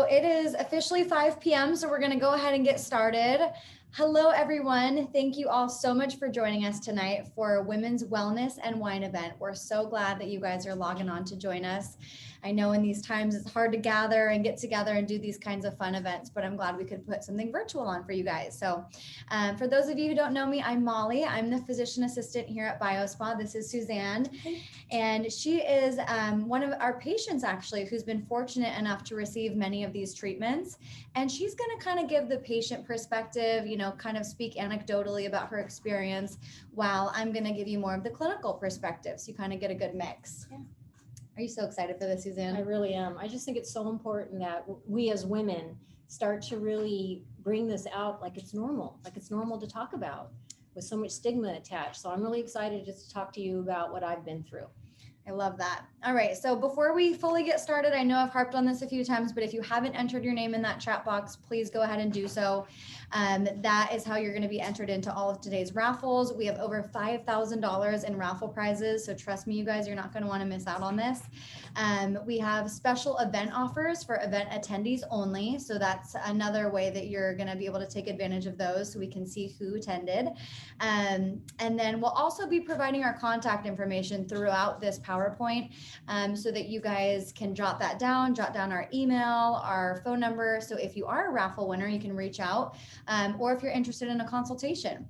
it is officially 5 p.m. So we're going to go ahead and get started. Hello, everyone. Thank you all so much for joining us tonight for Women's Wellness and Wine event. We're so glad that you guys are logging on to join us. I know in these times it's hard to gather and get together and do these kinds of fun events, but I'm glad we could put something virtual on for you guys. So for those of you who don't know me, I'm Molly. I'm the physician assistant here at BioSpa. This is Suzanne, and she is one of our patients actually who's been fortunate enough to receive many of these treatments. And she's going to kind of give the patient perspective, you know, kind of speak anecdotally about her experience, while I'm going to give you more of the clinical perspective. So you kind of get a good mix. Yeah. Are you so excited for this, Suzanne? I really am. I just think it's so important that we as women start to really bring this out like it's normal to talk about, with so much stigma attached. So I'm really excited just to talk to you about what I've been through. I love that. All right. So before we fully get started, I know I've harped on this a few times, but if you haven't entered your name in that chat box, please go ahead and do so. That is how you're going to be entered into all of today's raffles. We have over $5,000 in raffle prizes. So trust me, you guys, you're not going to want to miss out on this. We have special event offers for event attendees only. So that's another way that you're going to be able to take advantage of those, so we can see who attended. And then we'll also be providing our contact information throughout this PowerPoint, so that you guys can jot down our email, our phone number. So if you are a raffle winner, you can reach out, or if you're interested in a consultation.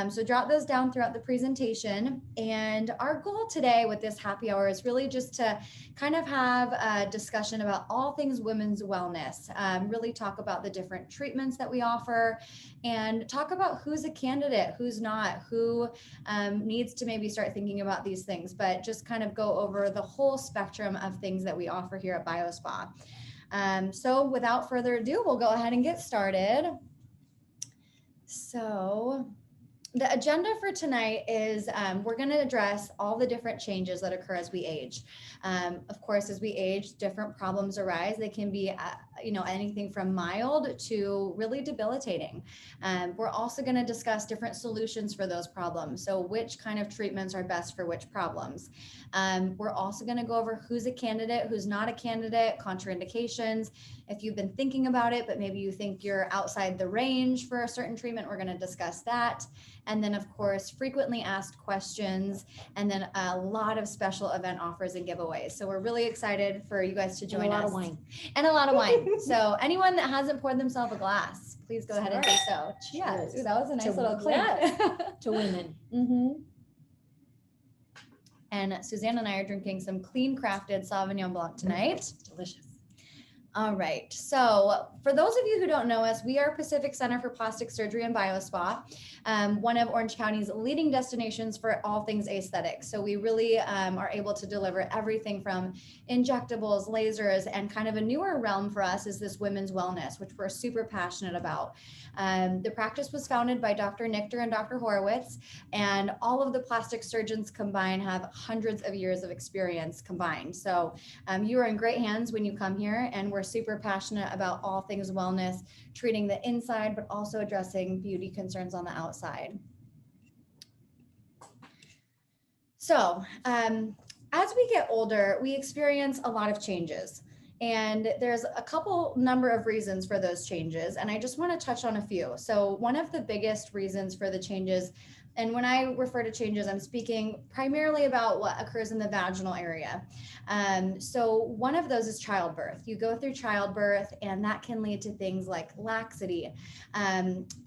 So jot those down throughout the presentation. And our goal today with this happy hour is really just to kind of have a discussion about all things women's wellness, really talk about the different treatments that we offer, and talk about who's a candidate, who's not, who needs to maybe start thinking about these things, but just kind of go over the whole spectrum of things that we offer here at BioSpa. So without further ado, we'll go ahead and get started. So the agenda for tonight is we're going to address all the different changes that occur as we age. Of course, as we age, different problems arise. They can be, anything from mild to really debilitating. We're also going to discuss different solutions for those problems. So which kind of treatments are best for which problems. We're also going to go over who's a candidate, who's not a candidate, contraindications. If you've been thinking about it, but maybe you think you're outside the range for a certain treatment, we're going to discuss that. And then, of course, frequently asked questions, and then a lot of special event offers and giveaways. So we're really excited for you guys to join us. And a lot of wine. And a lot of wine. So anyone that hasn't poured themselves a glass, please go ahead and do so. Cheers. Ooh, that was a nice little clink. To women. Mm-hmm. And Suzanne and I are drinking some clean crafted Sauvignon Blanc tonight. Delicious. All right. So for those of you who don't know us, we are Pacific Center for Plastic Surgery and BioSpa, one of Orange County's leading destinations for all things aesthetics. So we really are able to deliver everything from injectables, lasers, and kind of a newer realm for us is this women's wellness, which we're super passionate about. The practice was founded by Dr. Nichter and Dr. Horowitz, and all of the plastic surgeons combined have hundreds of years of experience combined. So you are in great hands when you come here, and we're super passionate about all things wellness, treating the inside, but also addressing beauty concerns on the outside. So as we get older, we experience a lot of changes. And there's a number of reasons for those changes. And I just want to touch on a few. So one of the biggest reasons for the changes, and when I refer to changes, I'm speaking primarily about what occurs in the vaginal area. So one of those is childbirth. You go through childbirth, and that can lead to things like laxity,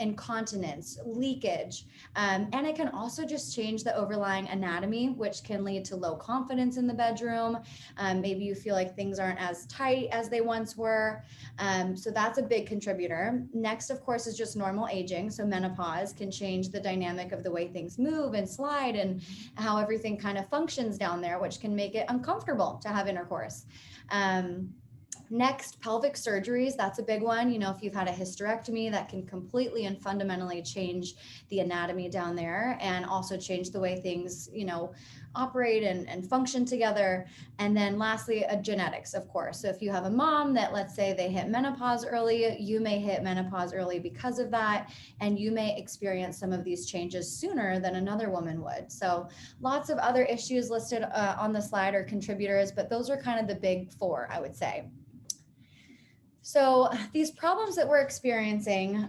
incontinence, leakage, and it can also just change the overlying anatomy, which can lead to low confidence in the bedroom. Maybe you feel like things aren't as tight as they once were. So that's a big contributor. Next, of course, is just normal aging. So menopause can change the dynamic of the way things move and slide and how everything kind of functions down there, which can make it uncomfortable to have intercourse. Next, pelvic surgeries, that's a big one. You know, if you've had a hysterectomy, that can completely and fundamentally change the anatomy down there and also change the way things, operate and function together. And then lastly, genetics, of course. So if you have a mom that, let's say they hit menopause early, you may hit menopause early because of that, and you may experience some of these changes sooner than another woman would. So lots of other issues listed on the slide are contributors, but those are kind of the big four, I would say. So these problems that we're experiencing,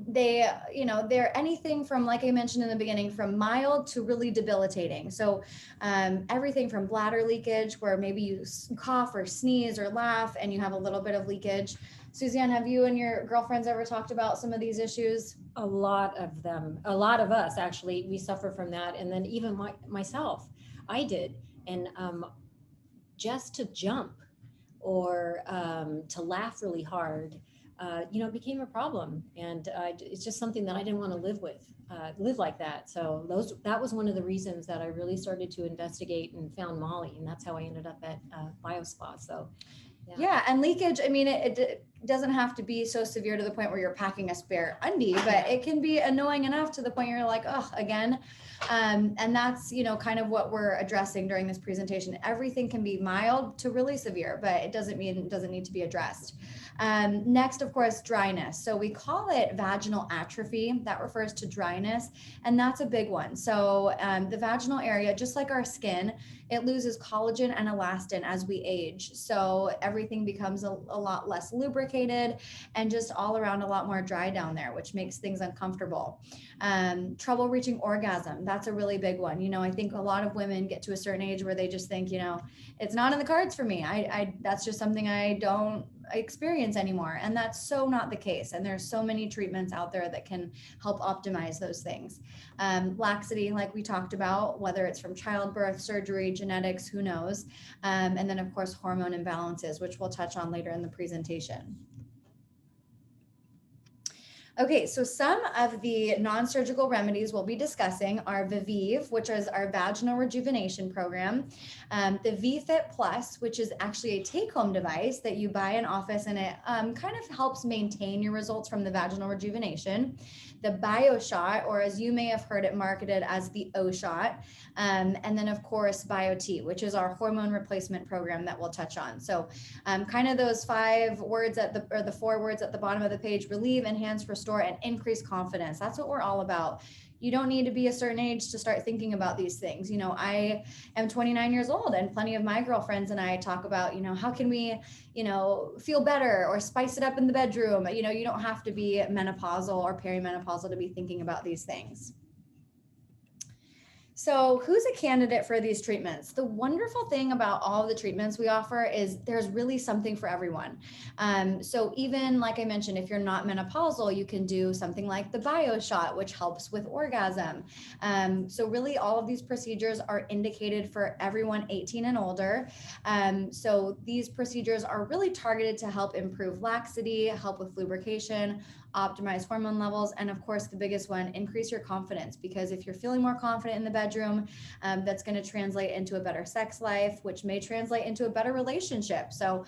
they're anything from, like I mentioned in the beginning, from mild to really debilitating. So everything from bladder leakage, where maybe you cough or sneeze or laugh and you have a little bit of leakage. Suzanne, have you and your girlfriends ever talked about some of these issues? A lot of them, a lot of us actually, we suffer from that. And then even myself, I did. And just to jump or to laugh really hard, it became a problem. And it's just something that I didn't want to live like that. So that was one of the reasons that I really started to investigate and found Molly. And that's how I ended up at BioSpa. So yeah, and leakage, I mean, it doesn't have to be so severe to the point where you're packing a spare undie, but it can be annoying enough to the point you're like, oh, again. And that's, kind of what we're addressing during this presentation. Everything can be mild to really severe, but it doesn't mean it doesn't need to be addressed. Next, of course, dryness. So we call it vaginal atrophy. That refers to dryness, and that's a big one. So the vaginal area, just like our skin, it loses collagen and elastin as we age. So everything becomes a lot less lubricated and just all around a lot more dry down there, which makes things uncomfortable. Trouble reaching orgasm. That's a really big one. I think a lot of women get to a certain age where they just think, it's not in the cards for me. That's just something I don't experience anymore. And that's so not the case. And there's so many treatments out there that can help optimize those things. Laxity, like we talked about, whether it's from childbirth, surgery, genetics, who knows. And then of course, hormone imbalances, which we'll touch on later in the presentation. Okay, so some of the non-surgical remedies we'll be discussing are Vive, which is our vaginal rejuvenation program, the VFit Plus, which is actually a take-home device that you buy in office, and it kind of helps maintain your results from the vaginal rejuvenation, the BioShot, or as you may have heard it marketed as the O-Shot, and then of course BioT, which is our hormone replacement program that we'll touch on. So kind of those 5 words the 4 words at the bottom of the page: relieve, enhance, restore, and increase confidence. That's what we're all about. You don't need to be a certain age to start thinking about these things. I am 29 years old, and plenty of my girlfriends and I talk about, how can we, feel better or spice it up in the bedroom. You don't have to be menopausal or perimenopausal to be thinking about these things. So who's a candidate for these treatments? The wonderful thing about all of the treatments we offer is there's really something for everyone. So even like I mentioned, if you're not menopausal, you can do something like the BioShot, which helps with orgasm. So really all of these procedures are indicated for everyone 18 and older. So these procedures are really targeted to help improve laxity, help with lubrication, optimize hormone levels, and of course the biggest one, increase your confidence, because if you're feeling more confident in the bedroom, that's going to translate into a better sex life, which may translate into a better relationship. So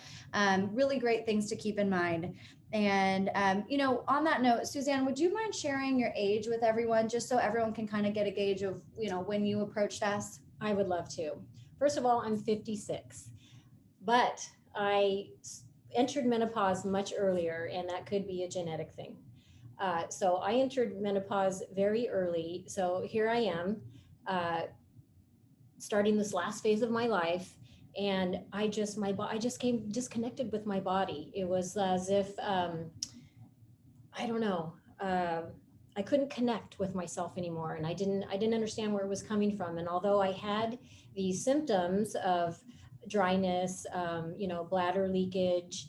really great things to keep in mind. And on that note, Suzanne, would you mind sharing your age with everyone, just so everyone can kind of get a gauge of when you approached us? I would love to. First of all, I'm 56, but I entered menopause much earlier, and that could be a genetic thing. So I entered menopause very early. So here I am, starting this last phase of my life, and I just came disconnected with my body. It was as if I don't know. I couldn't connect with myself anymore, and I didn't understand where it was coming from. And although I had these symptoms of dryness, bladder leakage,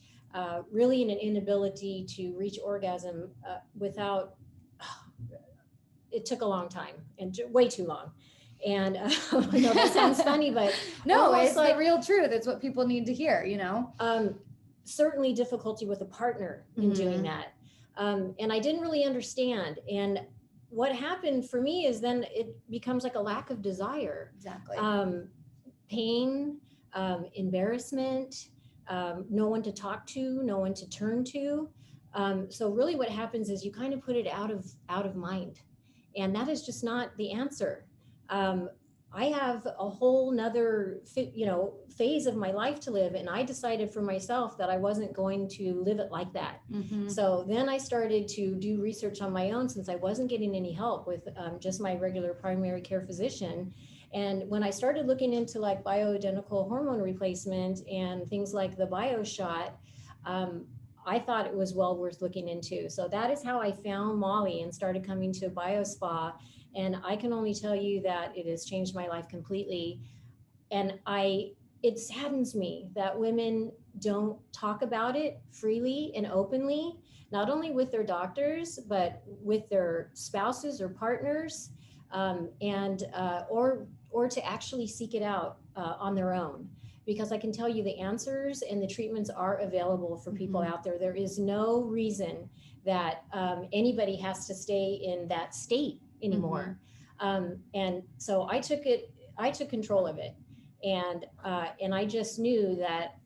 really an inability to reach orgasm without, it took a long time and way too long. And I know that sounds funny, but no, it's like the real truth. It's what people need to hear, certainly difficulty with a partner in doing that. And I didn't really understand. And what happened for me is then it becomes like a lack of desire. Exactly. Pain, embarrassment, no one to talk to, no one to turn to. So really what happens is you kind of put it out of mind. And that is just not the answer. I have a whole nother, phase of my life to live. And I decided for myself that I wasn't going to live it like that. Mm-hmm. So then I started to do research on my own, since I wasn't getting any help with just my regular primary care physician. And when I started looking into like bioidentical hormone replacement and things like the BioShot, I thought it was well worth looking into. So that is how I found Molly and started coming to BioSpa. And I can only tell you that it has changed my life completely. And it saddens me that women don't talk about it freely and openly, not only with their doctors, but with their spouses or partners, or to actually seek it out on their own. Because I can tell you the answers and the treatments are available for people out there. There is no reason that anybody has to stay in that state anymore. And so I took control of it. And I just knew that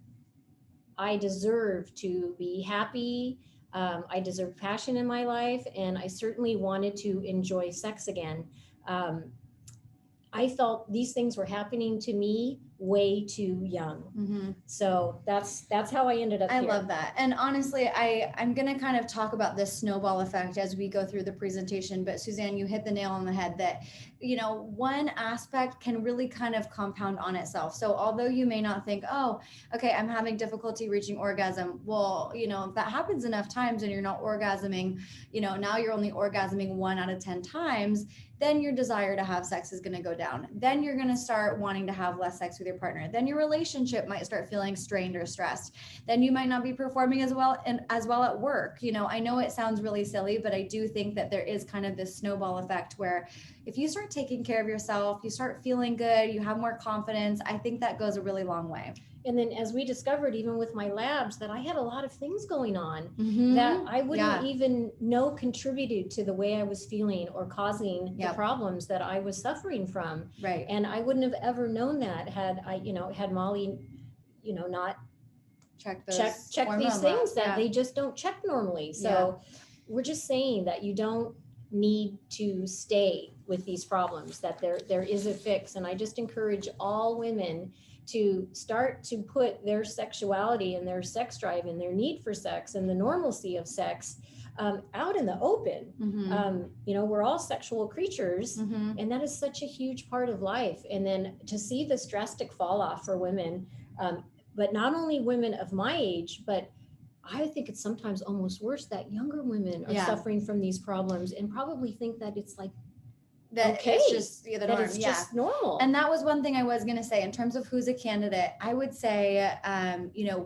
I deserved to be happy. I deserved passion in my life, and I certainly wanted to enjoy sex again. I felt these things were happening to me way too young. So that's how I ended up here. I love that. And honestly, I'm going to kind of talk about this snowball effect as we go through the presentation, but Suzanne, you hit the nail on the head that, one aspect can really kind of compound on itself. So although you may not think, oh, okay, I'm having difficulty reaching orgasm. Well, if that happens enough times and you're not orgasming, now you're only orgasming 1 out of 10 times, then your desire to have sex is going to go down. Then you're going to start wanting to have less sex with your partner. Then your relationship might start feeling strained or stressed. Then you might not be performing as well at work. I know it sounds really silly, but I do think that there is kind of this snowball effect where if you start taking care of yourself, you start feeling good, you have more confidence, I think that goes a really long way. And then as we discovered, even with my labs, that I had a lot of things going on that I wouldn't even know contributed to the way I was feeling or causing the problems that I was suffering from. Right. And I wouldn't have ever known that had Molly, not check these things that they just don't check normally. So we're just saying that you don't need to stay with these problems, that there is a fix. And I just encourage all women to start to put their sexuality and their sex drive and their need for sex and the normalcy of sex out in the open. We're all sexual creatures, and that is such a huge part of life. And then to see this drastic fall off for women, but not only women of my age, but I think it's sometimes almost worse that younger women are suffering from these problems and probably think that it's like, that it's just the norm. It's just normal. And that was one thing I was going to say in terms of who's a candidate. I would say,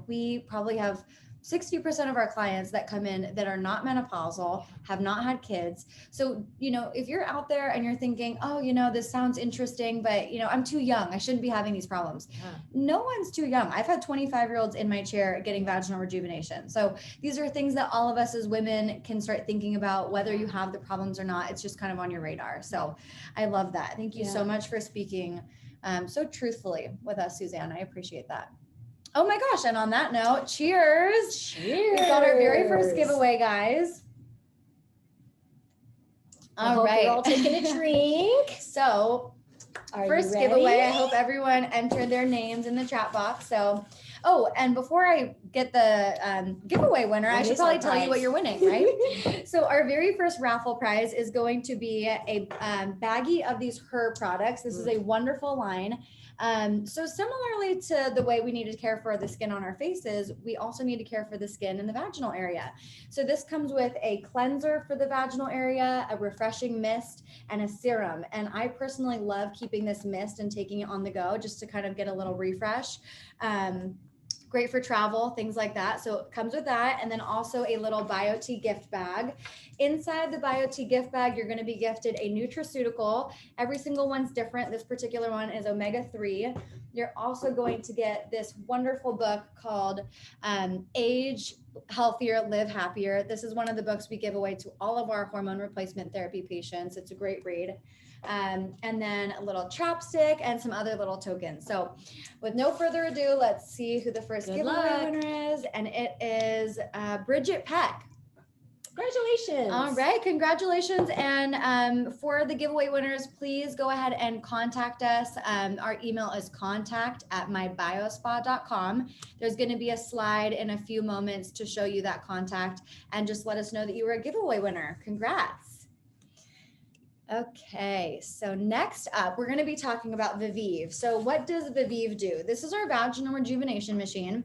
we probably have 60% of our clients that come in that are not menopausal, have not had kids. So, if you're out there and you're thinking, oh, this sounds interesting, but, I'm too young, I shouldn't be having these problems. No one's too young. I've had 25-year-olds in my chair getting vaginal rejuvenation. So these are things that all of us as women can start thinking about, whether you have the problems or not. It's just kind of on your radar. So I love that. Thank you so much for speaking so truthfully with us, Suzanne. I appreciate that. Oh my gosh. And on that note, cheers. Cheers. We've got our very first giveaway, guys. All right. You're all taking a drink. So first giveaway, I hope everyone entered their names in the chat box. So, and before I get the giveaway winner, I should probably tell you what you're winning, right? So our very first raffle prize is going to be a baggie of these Her products. This is a wonderful line. So similarly to the way we need to care for the skin on our faces, we also need to care for the skin in the vaginal area. So this comes with a cleanser for the vaginal area, a refreshing mist, and a serum. And I personally love keeping this mist and taking it on the go just to kind of get a little refresh. Great for travel, things like that. So it comes with that. And then also a little BioT gift bag. Inside the BioT gift bag, you're going to be gifted a nutraceutical. Every single one's different. This particular one is omega-3. You're also going to get this wonderful book called Age Healthier, Live Happier. This is one of the books we give away to all of our hormone replacement therapy patients. It's a great read. And then a little chapstick and some other little tokens. So with no further ado, let's see who the first giveaway winner is. And it is Bridget Peck. Congratulations. All right. Congratulations. And for the giveaway winners, please go ahead and contact us. Our email is contact@mybiospa.com. There's going to be a slide in a few moments to show you that contact, and just let us know that you were a giveaway winner. Congrats. Okay, so next up, we're going to be talking about Vive. So what does Vive do? This is our vaginal rejuvenation machine,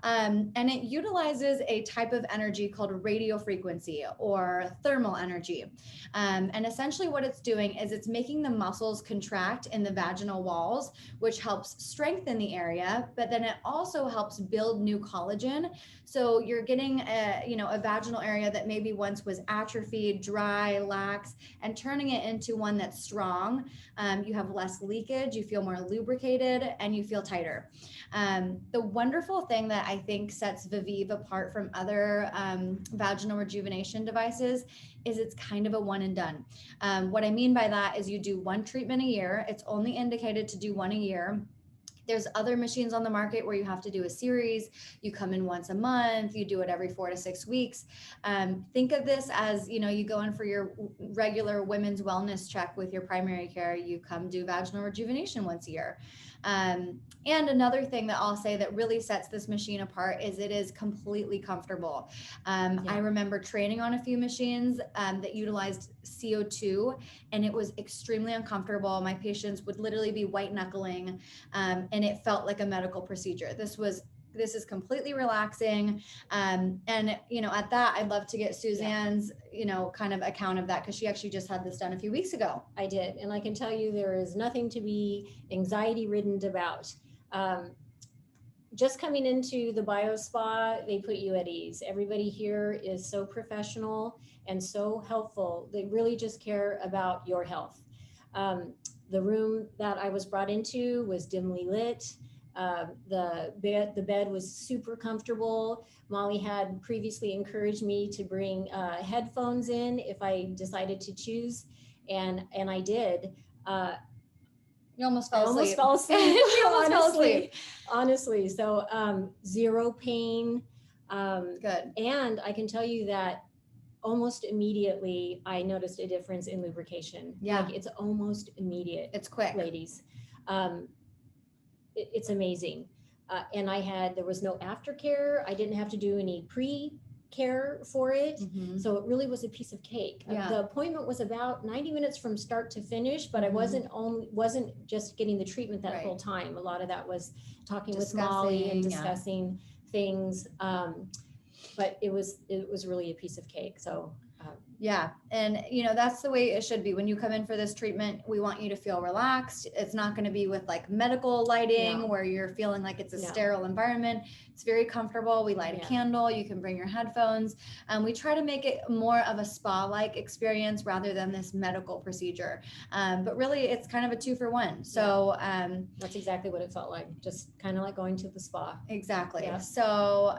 and it utilizes a type of energy called radio frequency or thermal energy. And essentially what it's doing is it's making the muscles contract in the vaginal walls, which helps strengthen the area, but then it also helps build new collagen. So you're getting a vaginal area that maybe once was atrophied, dry, lax, and turning it into one that's strong. You have less leakage, you feel more lubricated, and you feel tighter. The wonderful thing that I think sets Vive apart from other vaginal rejuvenation devices is it's kind of a one and done. What I mean by that is you do one treatment a year. It's only indicated to do one a year. There's other machines on the market where you have to do a series. You come in once a month, you do it every 4 to 6 weeks. Think of this as, you go in for your regular women's wellness check with your primary care. You come do vaginal rejuvenation once a year. And another thing that I'll say that really sets this machine apart is it is completely comfortable. I remember training on a few machines that utilized CO2, and it was extremely uncomfortable. My patients would literally be white knuckling, and it felt like a medical procedure. This is completely relaxing. And, at that, I'd love to get Suzanne's, kind of account of that, because she actually just had this done a few weeks ago. I did. And I can tell you there is nothing to be anxiety ridden about. Just coming into the BioSpa, they put you at ease. Everybody here is so professional and so helpful. They really just care about your health. The room that I was brought into was dimly lit. The bed was super comfortable. Molly had previously encouraged me to bring headphones in if I decided to choose, and I did. You almost fell asleep. You almost fell asleep. Honestly. Honestly. So zero pain. Good. And I can tell you that almost immediately I noticed a difference in lubrication. Yeah. Like it's almost immediate. It's quick. Ladies. It's amazing. And there was no aftercare. I didn't have to do any pre-care for it. Mm-hmm. So it really was a piece of cake. Yeah. The appointment was about 90 minutes from start to finish, but I wasn't just getting the treatment that whole time. A lot of that was talking with Molly and discussing things. But it was really a piece of cake. So yeah. And, that's the way it should be. When you come in for this treatment, we want you to feel relaxed. It's not going to be with like medical lighting where you're feeling like it's a sterile environment. It's very comfortable. We light a candle. You can bring your headphones. We try to make it more of a spa-like experience rather than this medical procedure. But really, it's kind of a 2-for-1. So that's exactly what it felt like. Just kind of like going to the spa. Exactly. Yeah. So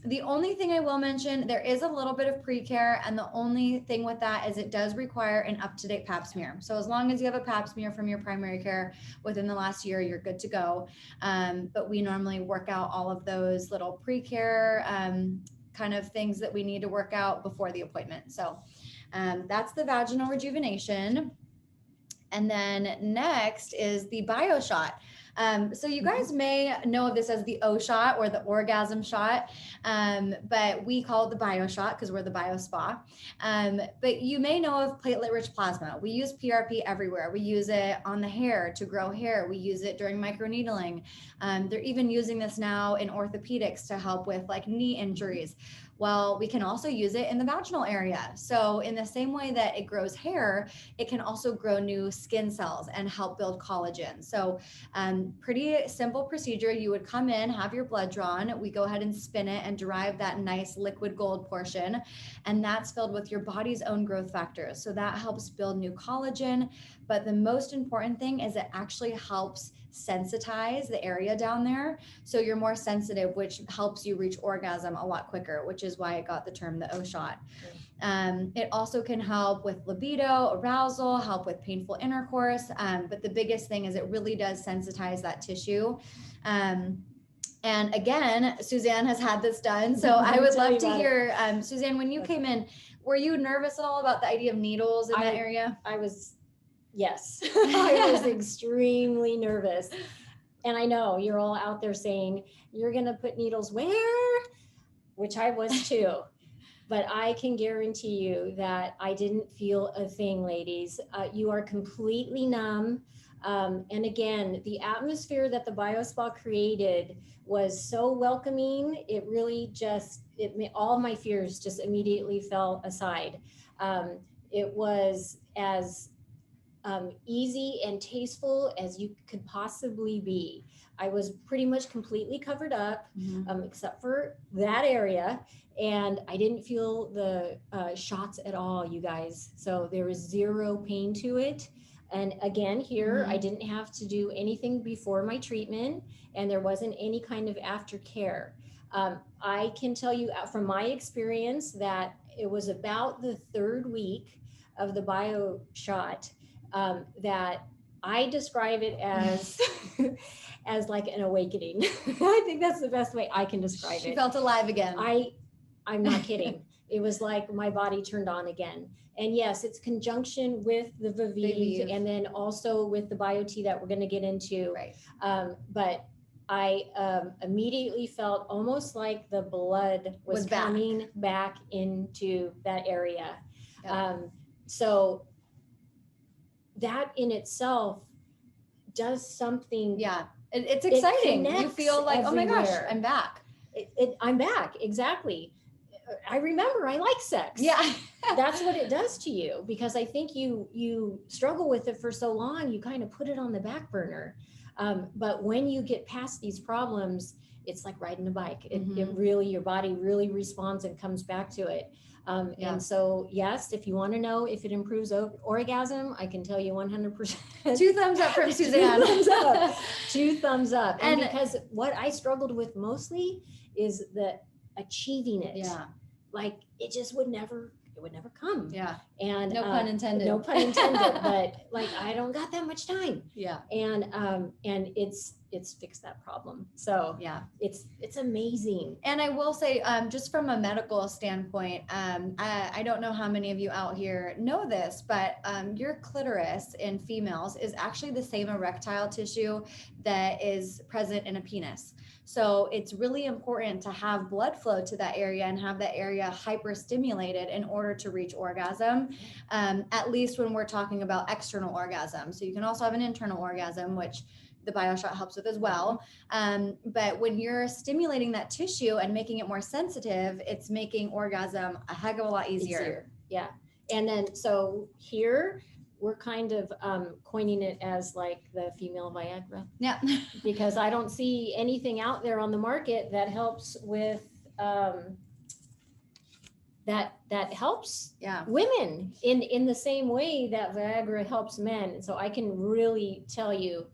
the only thing I will mention, there is a little bit of pre-care, and the only thing with that is it does require an up-to-date pap smear. So as long as you have a pap smear from your primary care within the last year, you're good to go. But we normally work out all of those little pre-care kind of things that we need to work out before the appointment. So that's the vaginal rejuvenation. And then next is the BioShot. So you guys may know of this as the O shot or the orgasm shot, but we call it the BioShot because we're the BioSpa. But you may know of platelet-rich plasma. We use PRP everywhere. We use it on the hair to grow hair. We use it during microneedling. They're even using this now in orthopedics to help with like knee injuries. Well, we can also use it in the vaginal area. So in the same way that it grows hair, it can also grow new skin cells and help build collagen. So pretty simple procedure. You would come in, have your blood drawn. We go ahead and spin it and derive that nice liquid gold portion. And that's filled with your body's own growth factors. So that helps build new collagen. But the most important thing is it actually helps sensitize the area down there. So you're more sensitive, which helps you reach orgasm a lot quicker, which is why it got the term the O shot. It also can help with libido, arousal, help with painful intercourse. But the biggest thing is it really does sensitize that tissue. And again, Suzanne has had this done. So I would love to hear, Suzanne, when you came in, were you nervous at all about the idea of needles in that area? Yes, I was extremely nervous. And I know you're all out there saying, you're going to put needles where? Which I was too. But I can guarantee you that I didn't feel a thing, ladies. You are completely numb. And again, the atmosphere that the BioSpa created was so welcoming. It really just, all my fears just immediately fell aside. It was as easy and tasteful as you could possibly be. I was pretty much completely covered up, except for that area. And I didn't feel the shots at all, you guys. So there was zero pain to it. And again, here, I didn't have to do anything before my treatment, and there wasn't any kind of aftercare. I can tell you from my experience that it was about the third week of the bio shot that I describe it as as like an awakening. I think that's the best way I can describe it. She felt alive again. I'm not kidding. It was like my body turned on again. And yes, it's conjunction with the Vive and then also with the BioT that we're going to get into. Right. But I immediately felt almost like the blood was coming back into that area. Yep. So that in itself does something. Yeah, it's exciting. You feel like, everywhere. Oh my gosh, I'm back. I'm back. Exactly. I remember I like sex. Yeah. That's what it does to you, because I think you struggle with it for so long, you kind of put it on the back burner. But when you get past these problems, it's like riding a bike. It really, your body really responds and comes back to it. And so, yes, if you want to know if it improves orgasm, I can tell you 100%. 2 thumbs up from Suzanne. 2 thumbs up. 2 thumbs up. And because what I struggled with mostly is the achieving it. Yeah. Like it just would never come. Yeah. And no pun intended. No pun intended. But like I don't got that much time. Yeah. And it's fixed that problem. So yeah, it's amazing. And I will say, just from a medical standpoint, I don't know how many of you out here know this, but your clitoris in females is actually the same erectile tissue that is present in a penis. So it's really important to have blood flow to that area and have that area hyperstimulated in order to reach orgasm, at least when we're talking about external orgasm. So you can also have an internal orgasm, which the BioShot helps with as well. But when you're stimulating that tissue and making it more sensitive, it's making orgasm a heck of a lot easier. Yeah. And then, so here we're kind of coining it as like the female Viagra. Yeah. Because I don't see anything out there on the market that helps with, that helps women in the same way that Viagra helps men. So I can really tell you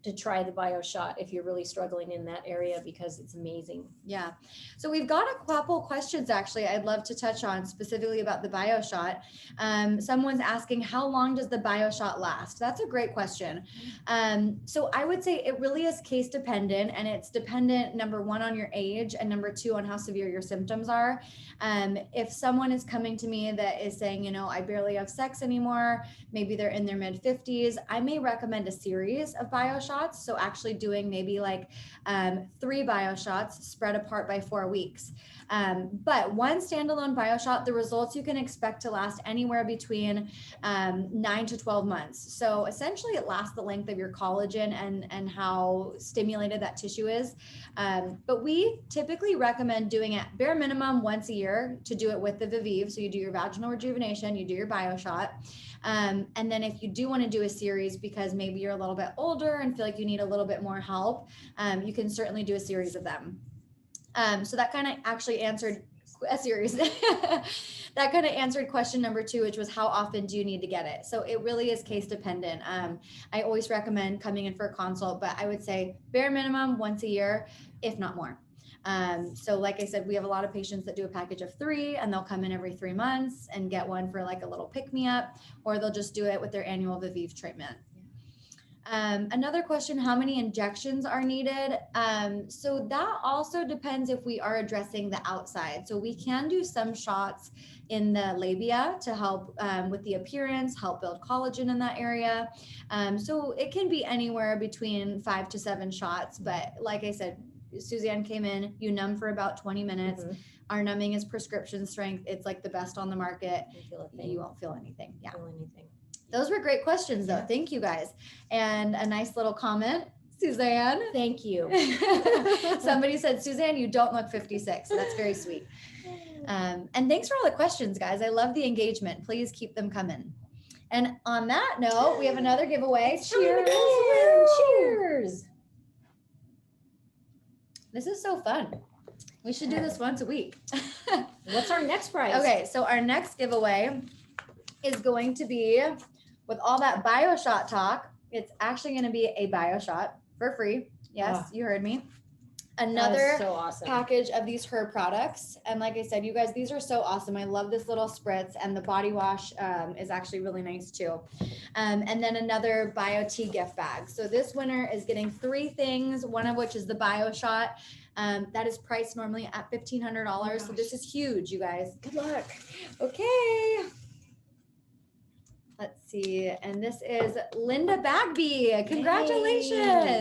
to try the BioShot if you're really struggling in that area, because it's amazing. Yeah. So we've got a couple questions actually I'd love to touch on specifically about the BioShot. Someone's asking, how long does the BioShot last? That's a great question. So I would say it really is case dependent, and it's dependent, number 1, on your age, and number 2, on how severe your symptoms are. If someone is coming to me that is saying, you know, I barely have sex anymore, maybe they're in their mid 50s, I may recommend a series of BioShots. So actually doing maybe like 3 BioShots spread apart by 4 weeks. But one standalone BioShot, the results you can expect to last anywhere between 9 to 12 months. So essentially it lasts the length of your collagen and how stimulated that tissue is. But we typically recommend doing it bare minimum once a year to do it with the Vive. So you do your vaginal rejuvenation, you do your BioShot. And then if you do want to do a series because maybe you're a little bit older and feel like you need a little bit more help, you can certainly do a series of them. So that kind of actually answered a series. That kind of answered question number 2, which was how often do you need to get it? So it really is case dependent. I always recommend coming in for a consult, but I would say bare minimum once a year, if not more. So like I said, we have a lot of patients that do a package of 3 and they'll come in every 3 months and get one for like a little pick-me-up, or they'll just do it with their annual Vive treatment. Another question, how many injections are needed? So that also depends if we are addressing the outside. So we can do some shots in the labia to help with the appearance, help build collagen in that area. So it can be anywhere between 5 to 7 shots, but like I said, Suzanne came in, you numb for about 20 minutes. Our numbing is prescription strength. It's like the best on the market. You won't feel anything. Yeah. Those were great questions though. Thank you guys. And a nice little comment, Suzanne. Thank you. Somebody said, Suzanne, you don't look 56. So that's very sweet. And thanks for all the questions, guys. I love the engagement. Please keep them coming. And on that note, we have another giveaway. Cheers. Cheers. This is so fun. We should do this once a week. What's our next prize? Okay, so our next giveaway is going to be, with all that BioShot talk, it's actually going to be a BioShot for free. Yes, you heard me. Another so awesome package of these herb products. And like I said, you guys, these are so awesome. I love this little spritz, and the body wash is actually really nice too. And then another BioT gift bag. So this winner is getting 3 things, one of which is the BioShot. That is priced normally at $1,500. So this is huge, you guys. Good luck. Okay. Let's see. And this is Linda Bagby. Congratulations. Yay.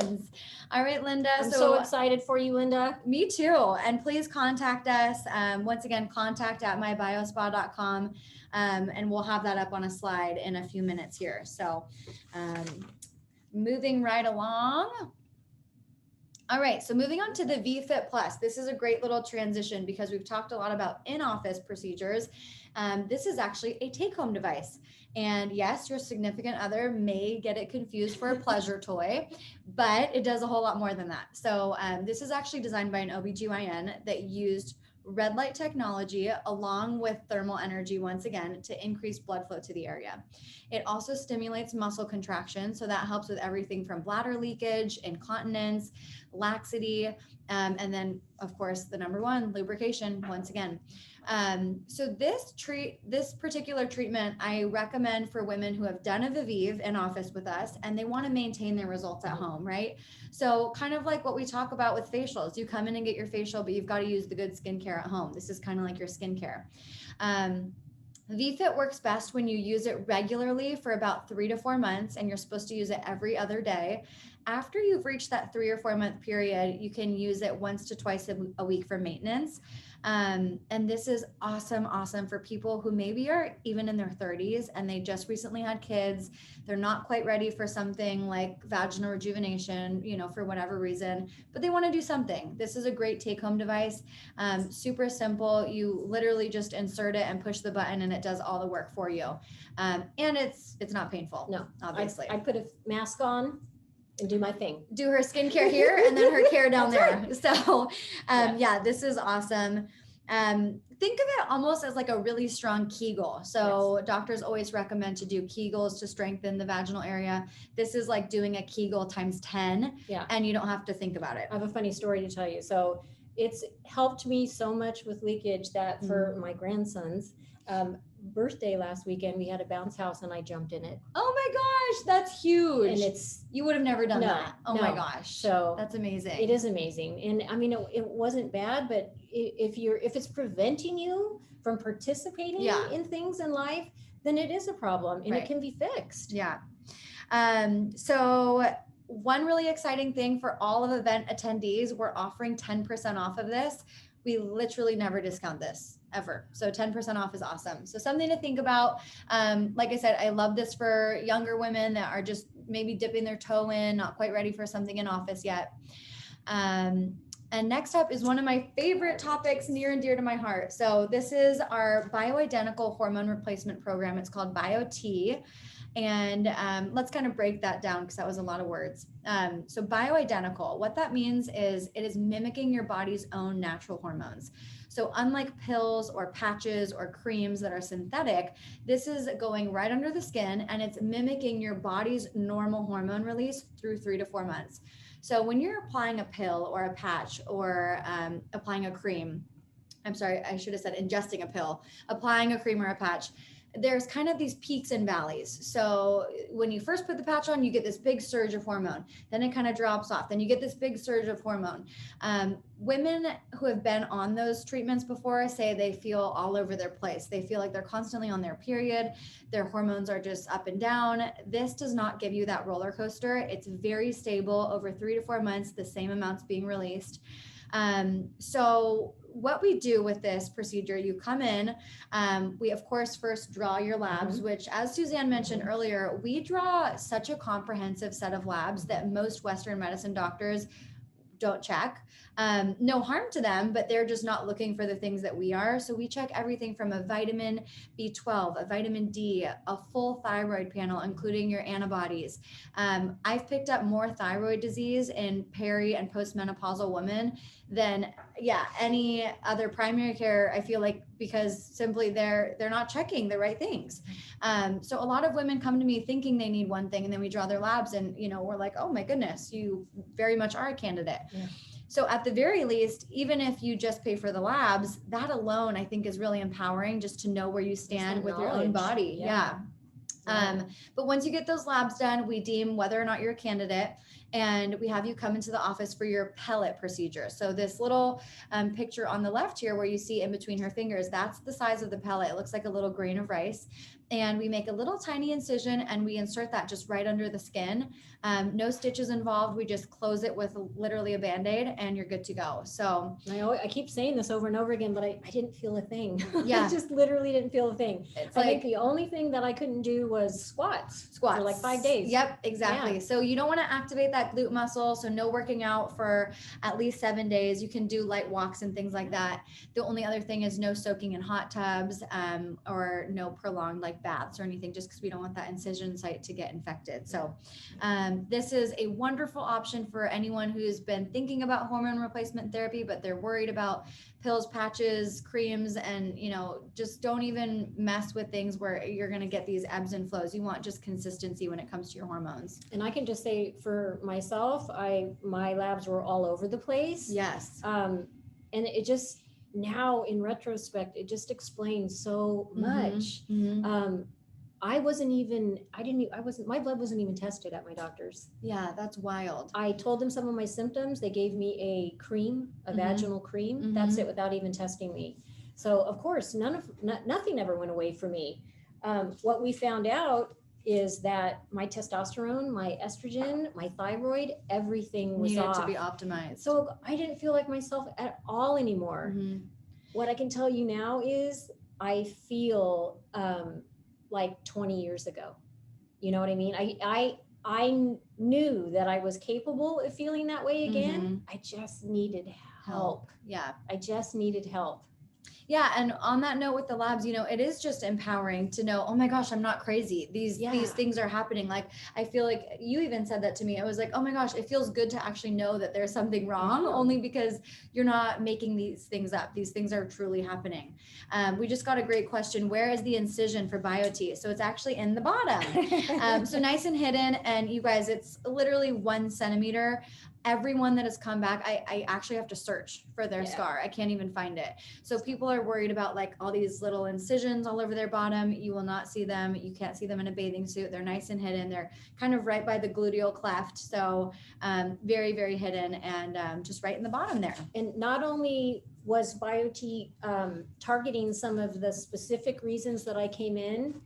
All right, Linda. I'm so excited for you, Linda. Me too. And please contact us. Once again, contact@mybiospa.com. And we'll have that up on a slide in a few minutes here. So moving right along. All right, so moving on to the VFit Plus. This is a great little transition because we've talked a lot about in-office procedures. This is actually a take-home device. And yes, your significant other may get it confused for a pleasure toy, but it does a whole lot more than that. So this is actually designed by an OBGYN that used red light technology along with thermal energy, once again, to increase blood flow to the area. It also stimulates muscle contraction. So that helps with everything from bladder leakage, incontinence, laxity, and then of course, the number one, lubrication, once again. So this particular treatment, I recommend for women who have done a Vive in office with us and they want to maintain their results at home, right? So kind of like what we talk about with facials, you come in and get your facial, but you've got to use the good skincare at home. This is kind of like your skincare. VFit works best when you use it regularly for about 3 to 4 months, and you're supposed to use it every other day. After you've reached that 3 or 4 month period, you can use it once to twice a week for maintenance. And this is awesome for people who maybe are even in their 30s and they just recently had kids. They're not quite ready for something like vaginal rejuvenation, for whatever reason, but they want to do something. This is a great take-home device. Super simple. You literally just insert it and push the button and it does all the work for you. And it's not painful. No, obviously. I put a mask on and do my thing. Do her skincare here and then her care down there. Right. So yeah, this is awesome. Think of it almost as like a really strong Kegel. So doctors always recommend to do Kegels to strengthen the vaginal area. This is like doing a Kegel times 10. Yeah. And you don't have to think about it. I have a funny story to tell you. So it's helped me so much with leakage that for my grandson's birthday last weekend, we had a bounce house and I jumped in it. Oh my gosh, that's huge. And you would have never done that. Oh my gosh. So that's amazing. It is amazing. And I mean, it wasn't bad, but if it's preventing you from participating in things in life, then it is a problem and it can be fixed. Yeah. So one really exciting thing for all of event attendees, we're offering 10% off of this. We literally never discount this ever. So 10% off is awesome. So something to think about. Like I said, I love this for younger women that are just maybe dipping their toe in, not quite ready for something in office yet. And next up is one of my favorite topics, near and dear to my heart. So this is our Bioidentical hormone replacement program. It's called BioT. And let's kind of break that down because that was a lot of words. So bioidentical, what that means is it is mimicking your body's own natural hormones. So unlike pills or patches or creams that are synthetic, this is going right under the skin and it's mimicking your body's normal hormone release through 3 to 4 months. So when you're applying a pill or a patch or applying a cream, I'm sorry, I should have said ingesting a pill, applying a cream or a patch, there's kind of these peaks and valleys. So when you first put the patch on, you get this big surge of hormone, then it kind of drops off. Then you get this big surge of hormone. Women who have been on those treatments before say they feel all over their place. They feel like they're constantly on their period. Their hormones are just up and down. This does not give you that roller coaster. It's very stable over 3 to 4 months, the same amounts being released. So what we do with this procedure, you come in, we of course first draw your labs, which as Suzanne mentioned earlier, we draw such a comprehensive set of labs that most Western medicine doctors don't check. No harm to them, but they're just not looking for the things that we are. So we check everything from a vitamin B12, a vitamin D, a full thyroid panel, including your antibodies. I've picked up more thyroid disease in peri and postmenopausal women than any other primary care, I feel like, because simply they're not checking the right things. So a lot of women come to me thinking they need one thing, and then we draw their labs and, we're like, oh my goodness, you very much are a candidate. Yeah. So at the very least, even if you just pay for the labs, that alone, I think, is really empowering, just to know where you stand with your own body. Yeah. But once you get those labs done, we deem whether or not you're a candidate, and we have you come into the office for your pellet procedure. So this little picture on the left here where you see in between her fingers, that's the size of the pellet. It looks like a little grain of rice. And we make a little tiny incision and we insert that just right under the skin. No stitches involved. We just close it with literally a Band-Aid and you're good to go. So I keep saying this over and over again, but I didn't feel a thing. Yeah. I just literally didn't feel a thing. I think the only thing that I couldn't do was squats for like 5 days. Yep, exactly. Yeah. So you don't want to activate that glute muscle. So no working out for at least 7 days. You can do light walks and things like that. The only other thing is no soaking in hot tubs, or no prolonged baths or anything, just because we don't want that incision site to get infected. So this is a wonderful option for anyone who's been thinking about hormone replacement therapy, but they're worried about pills, patches, creams, and just don't even mess with things where you're going to get these ebbs and flows. You want just consistency when it comes to your hormones. And I can just say for myself, my labs were all over the place. Yes. And it just, now in retrospect, it just explains so much. My blood wasn't even tested at my doctor's. Yeah, that's wild. I told them some of my symptoms. They gave me a cream, a vaginal cream. That's it, without even testing me. So of course, nothing ever went away for me. What we found out is that my testosterone, my estrogen, my thyroid, everything was needed to be optimized. So I didn't feel like myself at all anymore. What I can tell you now is I feel like 20 years ago. You know what I mean? I knew that I was capable of feeling that way again. I just needed help. Yeah. I just needed help. Yeah. And on that note with the labs, it is just empowering to know, oh my gosh, I'm not crazy. These things are happening. Like, I feel like you even said that to me. I was like, oh my gosh, it feels good to actually know that there's something wrong, only because you're not making these things up. These things are truly happening. We just got a great question. Where is the incision for BioT? So it's actually in the bottom. So nice and hidden. And you guys, it's literally 1 centimeter. Everyone that has come back, I actually have to search for their scar. I can't even find it. So people are worried about all these little incisions all over their bottom. You will not see them. You can't see them in a bathing suit. They're nice and hidden. They're kind of right by the gluteal cleft. So very, very hidden, and just right in the bottom there. And not only was BioT targeting some of the specific reasons that I came in,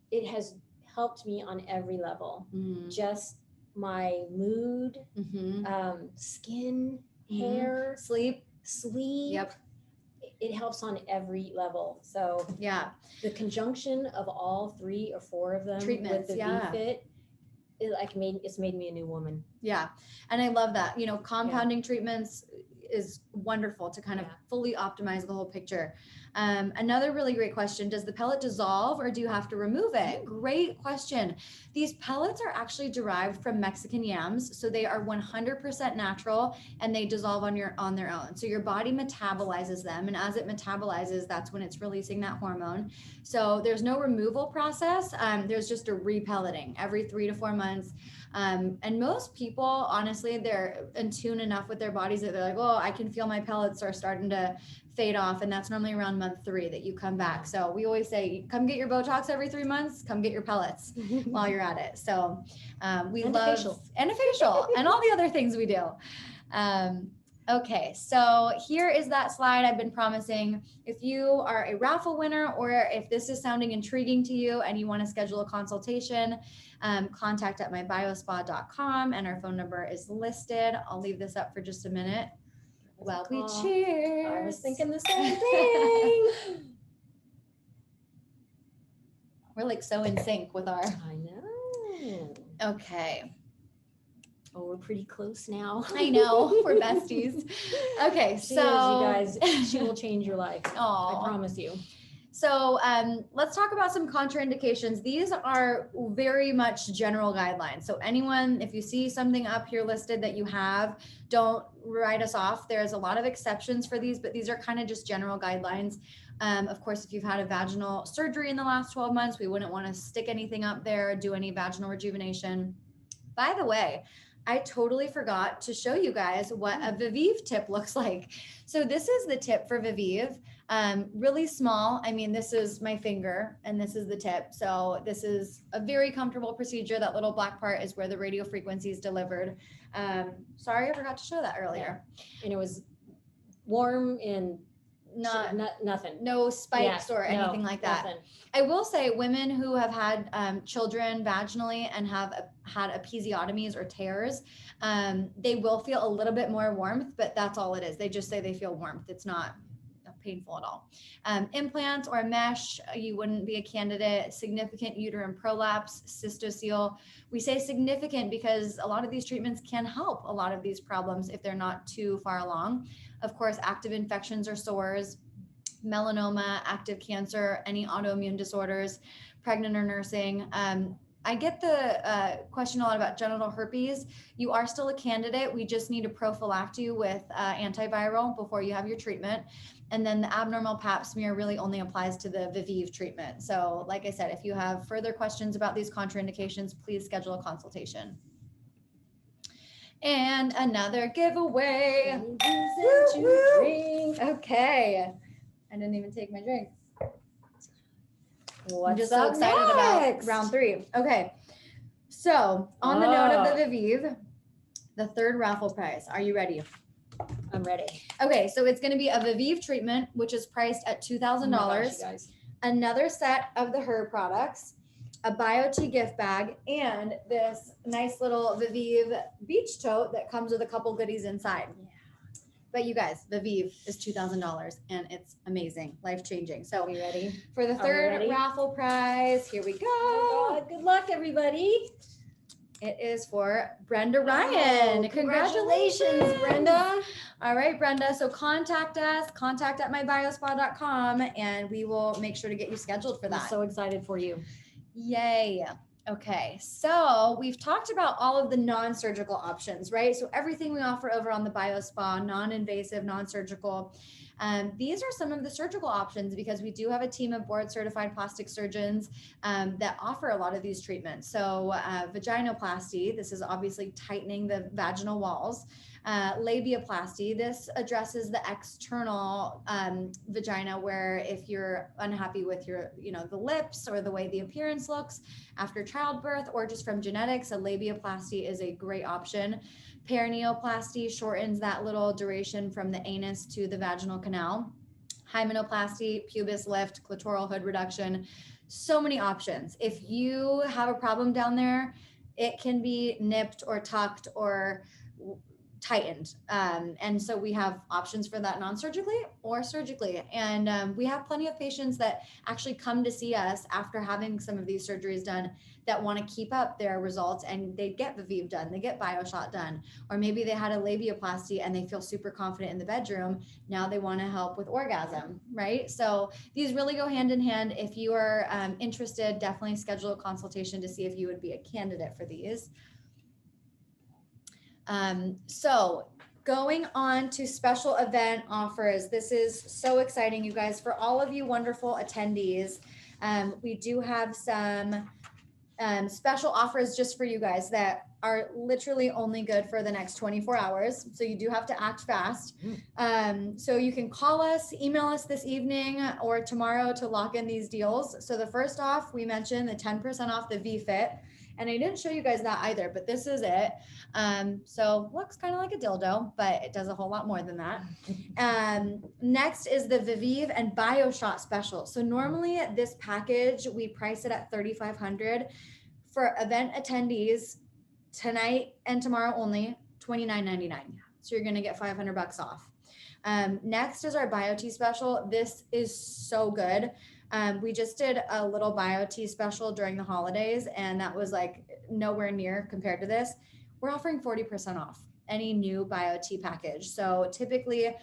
it has helped me on every level. Just my mood, skin, hair, sleep. Yep. It helps on every level. So yeah, the conjunction of all 3 or 4 of them treatments with the VFit, it's made me a new woman. Yeah. And I love that, compounding treatments is wonderful to kind of fully optimize the whole picture. Another really great question, does the pellet dissolve or do you have to remove it? Great question. These pellets are actually derived from Mexican yams. So they are 100% natural and they dissolve on their own. So your body metabolizes them. And as it metabolizes, that's when it's releasing that hormone. So there's no removal process. There's just a repelleting every 3 to 4 months. And most people, honestly, they're in tune enough with their bodies that they're like, oh, I can feel my pellets are starting to fade off. And that's normally around month 3 that you come back. So we always say, come get your Botox every 3 months, come get your pellets while you're at it. So we And love, a facial. and a facial and all the other things we do. Okay, so here is that slide I've been promising. If you are a raffle winner, or if this is sounding intriguing to you and you want to schedule a consultation, contact at mybiospa.com, and our phone number is listed. I'll leave this up for just a minute while we cheers. I was thinking the same thing. We're like so in sync with our. I know. Okay. Oh, we're pretty close now. I know, we're besties. Okay, She so is, you guys, she will change your life. Aw. I promise you. So let's talk about some contraindications. These are very much general guidelines. So anyone, if you see something up here listed that you have, don't write us off. There's a lot of exceptions for these, but these are kind of just general guidelines. Of course, if you've had a vaginal surgery in the last 12 months, we wouldn't want to stick anything up there, do any vaginal rejuvenation. By the way, I totally forgot to show you guys what a Vive tip looks like. So this is the tip for Vive, really small. I mean, this is my finger and this is the tip. So this is a very comfortable procedure. That little black part is where the radio frequency is delivered. Sorry, I forgot to show that earlier. And it was warm and nothing. No spikes or anything like that. Nothing. I will say women who have had children vaginally and have had episiotomies or tears, they will feel a little bit more warmth, but that's all it is. They just say they feel warmth. It's not painful at all. Implants or mesh, you wouldn't be a candidate. Significant uterine prolapse, cystocele. We say significant because a lot of these treatments can help a lot of these problems if they're not too far along. Of course, active infections or sores, melanoma, active cancer, any autoimmune disorders, pregnant or nursing. I get the question a lot about genital herpes. You are still a candidate. We just need to prophylact you with antiviral before you have your treatment. And then the abnormal pap smear really only applies to the Vive treatment. So like I said, if you have further questions about these contraindications, please schedule a consultation. And another giveaway. Woo, woo. Okay. I didn't even take my drink. I'm just so up excited next? about round 3. Okay. So on the note of the Vive, the third raffle prize. Are you ready? I'm ready. Okay. So it's going to be a Vive treatment, which is priced at $2,000. Oh my gosh, you guys. Another set of the Her products, a BioT gift bag, and this nice little Vive beach tote that comes with a couple goodies inside. Yeah. But you guys, the Vive is $2,000 and it's amazing, life-changing. So Are we ready? for the third ready? raffle prize, here we go. Oh God, good luck, everybody. It is for Brenda Ryan. Oh, congratulations, Brenda. All right, Brenda. So contact us, contact at mybiospa.com, and we will make sure to get you scheduled for that. I'm so excited for you. Yay. Okay, so we've talked about all of the non-surgical options, right? So everything we offer over on the BioSpa, non-invasive, non-surgical. These are some of the surgical options because we do have a team of board-certified plastic surgeons that offer a lot of these treatments. So vaginoplasty, this is obviously tightening the vaginal walls. Labiaplasty, this addresses the external vagina, where if you're unhappy with your, the lips or the way the appearance looks after childbirth or just from genetics, a labiaplasty is a great option. Perineoplasty shortens that little duration from the anus to the vaginal canal. Hymenoplasty, pubis lift, clitoral hood reduction, so many options. If you have a problem down there, it can be nipped or tucked or tightened. And so we have options for that non-surgically or surgically. And we have plenty of patients that actually come to see us after having some of these surgeries done that want to keep up their results, and they get Vive done, they get BioShot done, or maybe they had a labiaplasty and they feel super confident in the bedroom. Now they want to help with orgasm, right? So these really go hand in hand. If you are interested, definitely schedule a consultation to see if you would be a candidate for these. So going on to special event offers. This is so exciting, you guys. For all of you wonderful attendees, we do have some special offers just for you guys that are literally only good for the next 24 hours. So you do have to act fast. So you can call us, email us this evening or tomorrow to lock in these deals. So the first off, we mentioned the 10% off the VFit. And I didn't show you guys that either, but this is it. So looks kind of like a dildo, but it does a whole lot more than that. Next is the Vive and BioShot special. So normally this package, we price it at $3,500. For event attendees tonight and tomorrow only, $29.99. So you're going to get $500 off. Next is our BioT special. This is so good. We just did a little BioT special during the holidays, and that was like nowhere near compared to this. We're offering 40% off any new BioT package. So typically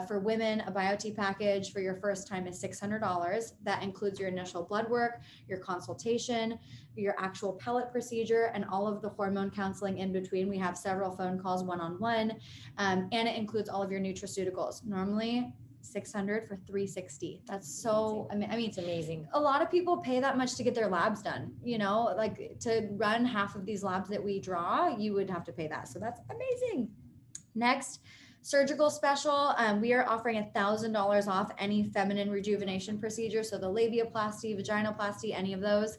for women, a BioT package for your first time is $600. That includes your initial blood work, your consultation, your actual pellet procedure, and all of the hormone counseling in between. We have several phone calls one-on-one, and it includes all of your nutraceuticals. Normally $600 for $360. That's so, I mean, It's amazing. a lot of people pay that much to get their labs done, you know, like to run half of these labs that we draw, you would have to pay that. So that's amazing. Next, surgical special. We are offering $1,000 off any feminine rejuvenation procedure. So the labiaplasty, vaginoplasty, any of those.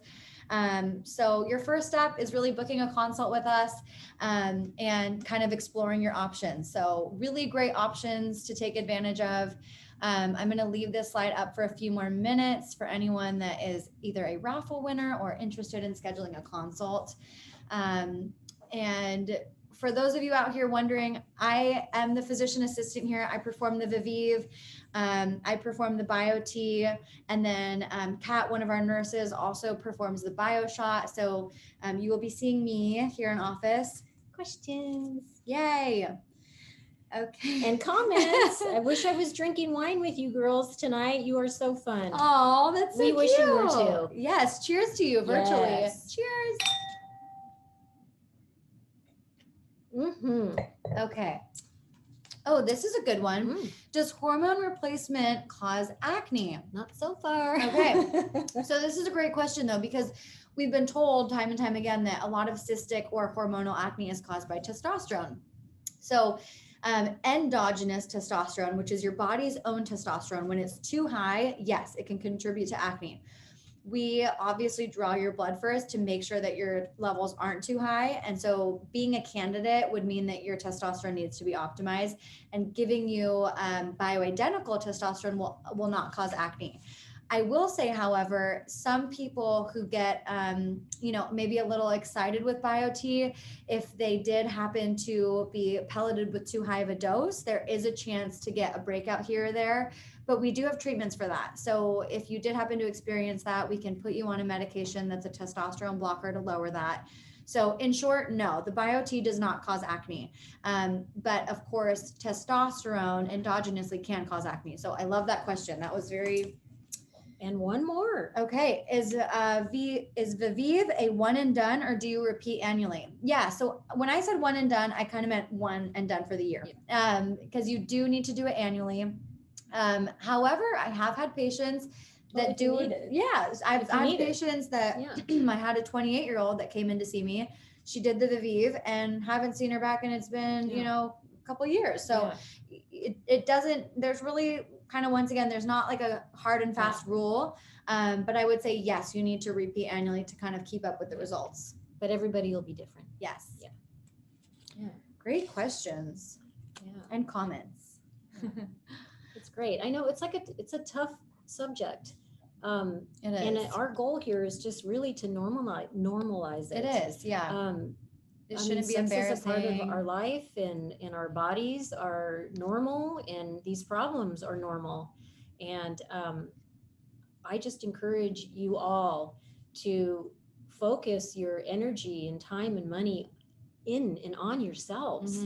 So your first step is really booking a consult with us and kind of exploring your options. So really great options to take advantage of. I'm going to leave this slide up for a few more minutes for anyone that is either a raffle winner or interested in scheduling a consult. And for those of you out here wondering, I am the physician assistant here. I perform the Vive, I perform the BioT, and then Kat, one of our nurses, also performs the BioShot. So you will be seeing me here in office. Questions. Yay. Okay. And comments. I wish I was drinking wine with you girls tonight. You are so fun. Oh, that's so We cute. wish you were too. Yes. Cheers to you virtually. Yes. Cheers. Okay. Oh, this is a good one. Does hormone replacement cause acne? Not so far. Okay. So this is a great question though, because we've been told time and time again that a lot of cystic or hormonal acne is caused by testosterone. So endogenous testosterone, which is your body's own testosterone, when it's too high, yes, it can contribute to acne. We obviously draw your blood first to make sure that your levels aren't too high. And so being a candidate would mean that your testosterone needs to be optimized, and giving you bioidentical testosterone will not cause acne. I will say, however, some people who get, maybe a little excited with BioT, if they did happen to be pelleted with too high of a dose, there is a chance to get a breakout here or there. But we do have treatments for that. So if you did happen to experience that, we can put you on a medication that's a testosterone blocker to lower that. So in short, no, the BioT does not cause acne. But of course, testosterone endogenously can cause acne. So I love that question. That was very... And one more. Okay. Is Vive a one and done, or do you repeat annually? Yeah. So when I said one and done, I kind of meant one and done for the year. Because you do need to do it annually. However, I have had patients that do it. Yeah. I've had patients that I had a 28-year-old that came in to see me. She did the Vive and haven't seen her back. And it's been, a couple years. So it doesn't, there's really kind of, once again, there's not like a hard and fast rule. But I would say, yes, you need to repeat annually to kind of keep up with the results. But everybody will be different. Yes. Yeah. Great questions. Yeah. And comments. It's great. I know it's a tough subject. It is. And our goal here is just really to normalize it. It is. Yeah. It shouldn't be sex embarrassing. is a part of our life, and our bodies are normal, and these problems are normal. And I just encourage you all to focus your energy and time and money in and on yourselves,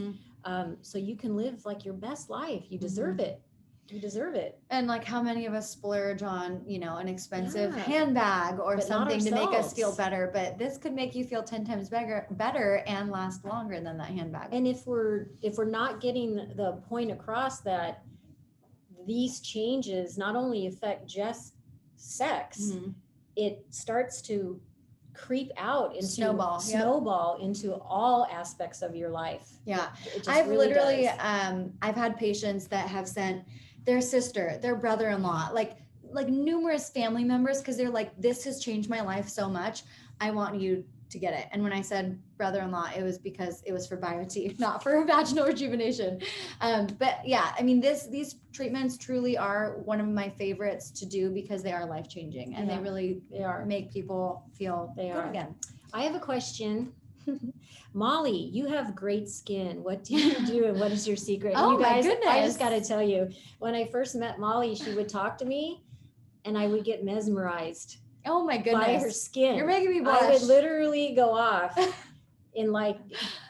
so you can live like your best life. You deserve it. You deserve it. And like, how many of us splurge on, an expensive handbag or something to make us feel better, but this could make you feel 10 times better and last longer than that handbag. And if we're not getting the point across that these changes not only affect just sex, it starts to creep out into Snowball, into all aspects of your life. Yeah. It just I've really literally, does. I've had patients that have sent their sister, their brother-in-law, like numerous family members, because they're like, this has changed my life so much. I want you to get it. And when I said brother-in-law, it was because it was for BioT, not for vaginal rejuvenation. But yeah, I mean, these treatments truly are one of my favorites to do because they are life-changing and they really make people feel good again. I have a question. Molly, you have great skin. What do you do and what is your secret? Oh, you guys, my goodness. I just got to tell you, when I first met Molly, she would talk to me and I would get mesmerized. Oh my goodness. By her skin. You're making me blush. I would literally go off in like,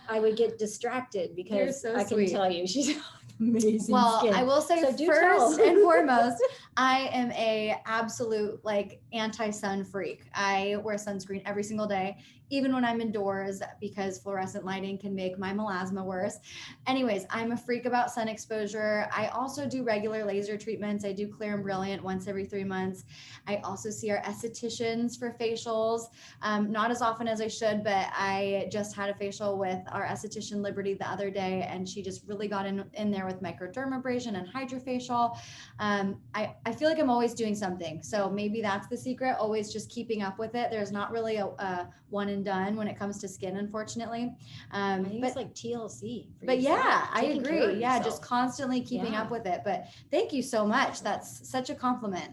I would get distracted because I can tell you she's amazing skin. I will say first and foremost, I am a absolute like anti-sun freak. I wear sunscreen every single day, even when I'm indoors, because fluorescent lighting can make my melasma worse. Anyways, I'm a freak about sun exposure. I also do regular laser treatments. I do Clear and Brilliant once every 3 months. I also see our estheticians for facials, not as often as I should, but I just had a facial with our esthetician Liberty the other day, and she just really got in there with microdermabrasion and hydrofacial. I feel like I'm always doing something. So maybe that's the secret, always just keeping up with it. There's not really a one and done when it comes to skin, unfortunately. I think it's like TLC. But yeah, I agree. Yeah, just constantly keeping up with it. But thank you so much. That's such a compliment.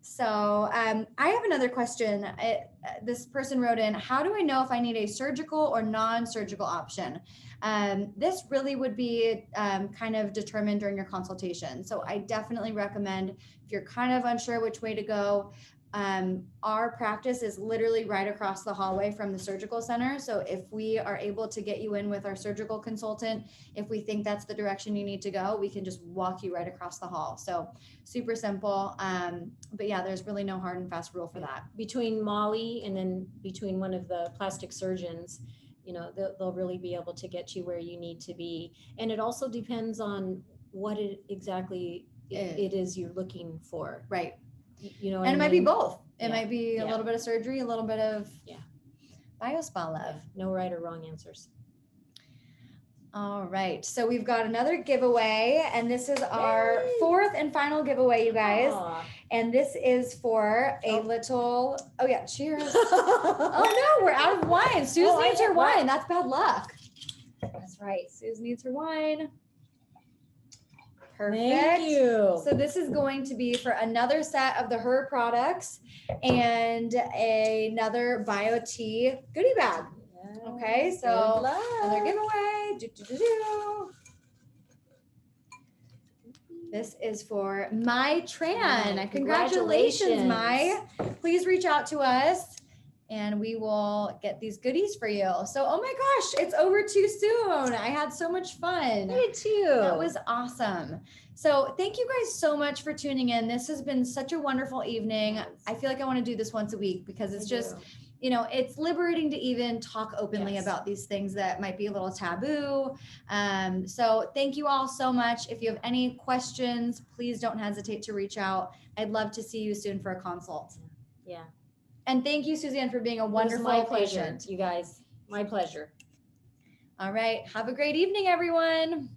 So I have another question. This person wrote in, how do I know if I need a surgical or non-surgical option? This really would be kind of determined during your consultation. So I definitely recommend, if you're kind of unsure which way to go, our practice is literally right across the hallway from the surgical center. So if we are able to get you in with our surgical consultant, if we think that's the direction you need to go, we can just walk you right across the hall. So super simple. But yeah, there's really no hard and fast rule for that. Between Molly and then between one of the plastic surgeons, you know, they'll really be able to get you where you need to be. And it also depends on what it exactly it is you're looking for. Right. You know, and it might be both. It might be a little bit of surgery, a little bit of BioSpa love. No right or wrong answers. All right. So we've got another giveaway, and this is our fourth and final giveaway, you guys. Aww. And this is for a little, cheers. Oh no, we're out of wine. Suze needs her wine. That's bad luck. That's right. Suze needs her wine. Perfect. Thank you. So this is going to be for another set of the Her products and another BioT goodie bag. Okay, so another giveaway. This is for My Tran. Congratulations, My. Please reach out to us and we will get these goodies for you. So, oh my gosh, it's over too soon. I had so much fun. Me too. That was awesome. So thank you guys so much for tuning in. This has been such a wonderful evening. I feel like I want to do this once a week because it's just, you know, it's liberating to even talk openly about these things that might be a little taboo. So thank you all so much. If you have any questions, please don't hesitate to reach out. I'd love to see you soon for a consult. Yeah. And thank you, Suzanne, for being a wonderful patient. You guys, my pleasure. All right. Have a great evening, everyone.